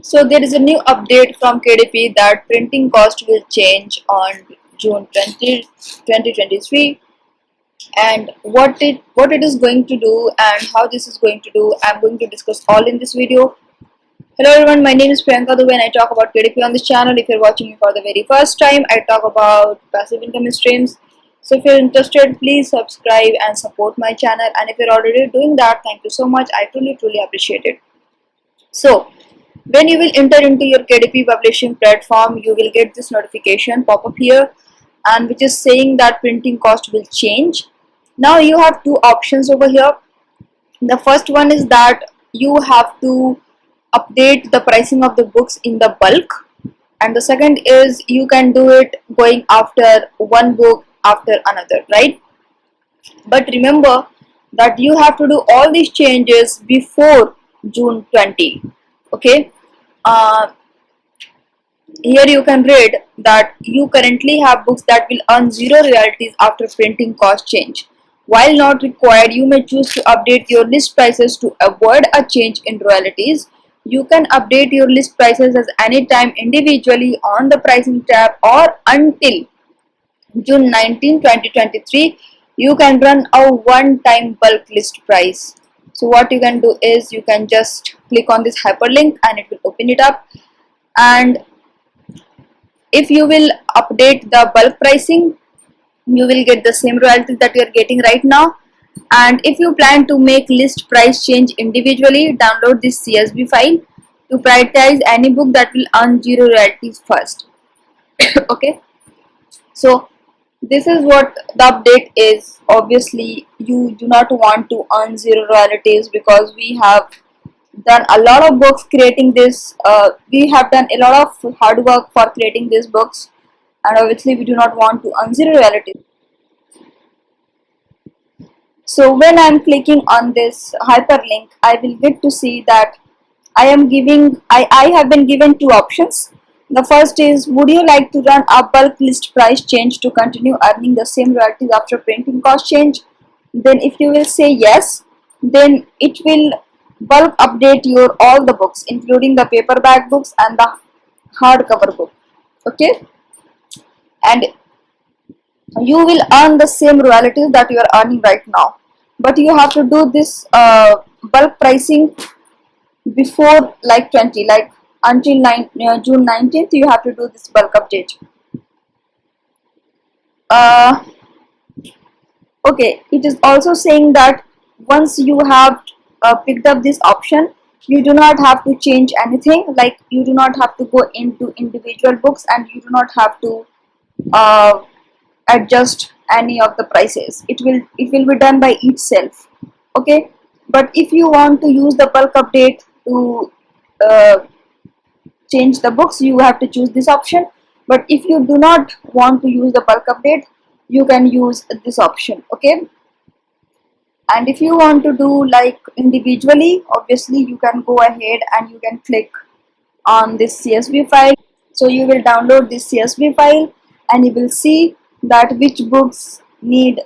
So there is a new update from KDP that printing cost will change on June 2023, and what it is going to do and how this is going to do, I'm going to discuss all in this video. Hello everyone, my name is Priyanka and I talk about KDP on this channel. If you're watching me for the very first time, I talk about passive income streams. So if you're interested, please subscribe and support my channel, and if you're already doing that, thank you so much. I truly appreciate it. So when you will enter into your KDP publishing platform, you will get this notification pop up here, and which is saying that printing cost will change. Now you have two options over here. The first one is that you have to update the pricing of the books in the bulk, and the second is you can do it going after one book after another, right? But remember that you have to do all these changes before June 20. Okay, uh, here you can read that you currently have books that will earn zero royalties after printing cost change. While not required, you may choose to update your list prices to avoid a change in royalties. You can update your list prices at any time individually on the pricing tab, or until June 19, 2023, you can run a one-time bulk list price. So what you can do is you can just click on this hyperlink and it will open it up, and if you will update the bulk pricing, you will get the same royalties that you are getting right now. And if you plan to make list price change individually, download this CSV file to prioritize any book that will earn zero royalties first. Okay, so this is what the update is. Obviously you do not want to earn zero royalties because we have done a lot of books creating this. We have done a lot of hard work for creating these books, and obviously we do not want to earn zero royalties. So when I'm clicking on this hyperlink, I will get to see that I have been given two options. The first is, would you like to run a bulk list price change to continue earning the same royalties after printing cost change? Then if you will say yes, then it will bulk update your all the books, including the paperback books and the hardcover book. Okay, and you will earn the same royalties that you are earning right now, but you have to do this bulk pricing before like 20, like until June 19th, you have to do this bulk update. Okay, it is also saying that once you have picked up this option, you do not have to change anything, like you do not have to go into individual books, and you do not have to uh, adjust any of the prices. It will be done by itself. Okay, but if you want to use the bulk update to uh, change the books, you have to choose this option. But if you do not want to use the bulk update, you can use this option. Okay, and if you want to do like individually, obviously you can go ahead and you can click on this CSV file. So you will download this CSV file, and you will see that which books need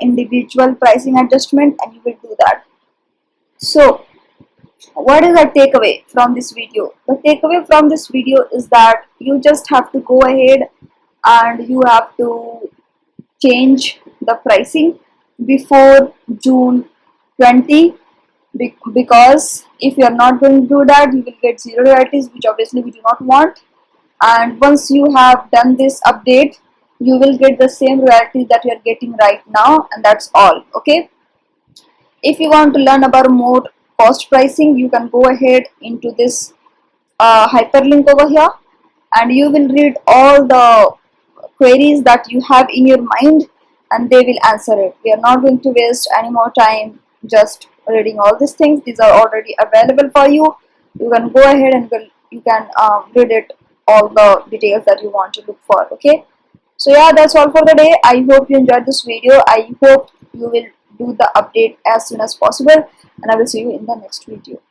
individual pricing adjustment, and you will do that. So what is the takeaway from this video? The takeaway from this video is that you just have to go ahead and you have to change the pricing before June 20, because if you are not going to do that, you will get zero royalties, which obviously we do not want. And once you have done this update, you will get the same royalties that you are getting right now, and that's all. Okay, if you want to learn about more cost pricing, you can go ahead into this hyperlink over here, and you will read all the queries that you have in your mind, and they will answer it. We are not going to waste any more time just reading all these things. These are already available for you. You can go ahead and you can read it, all the details that you want to look for. Okay, so yeah, that's all for the day. I hope you enjoyed this video. I hope you will do the update as soon as possible, and I will see you in the next video.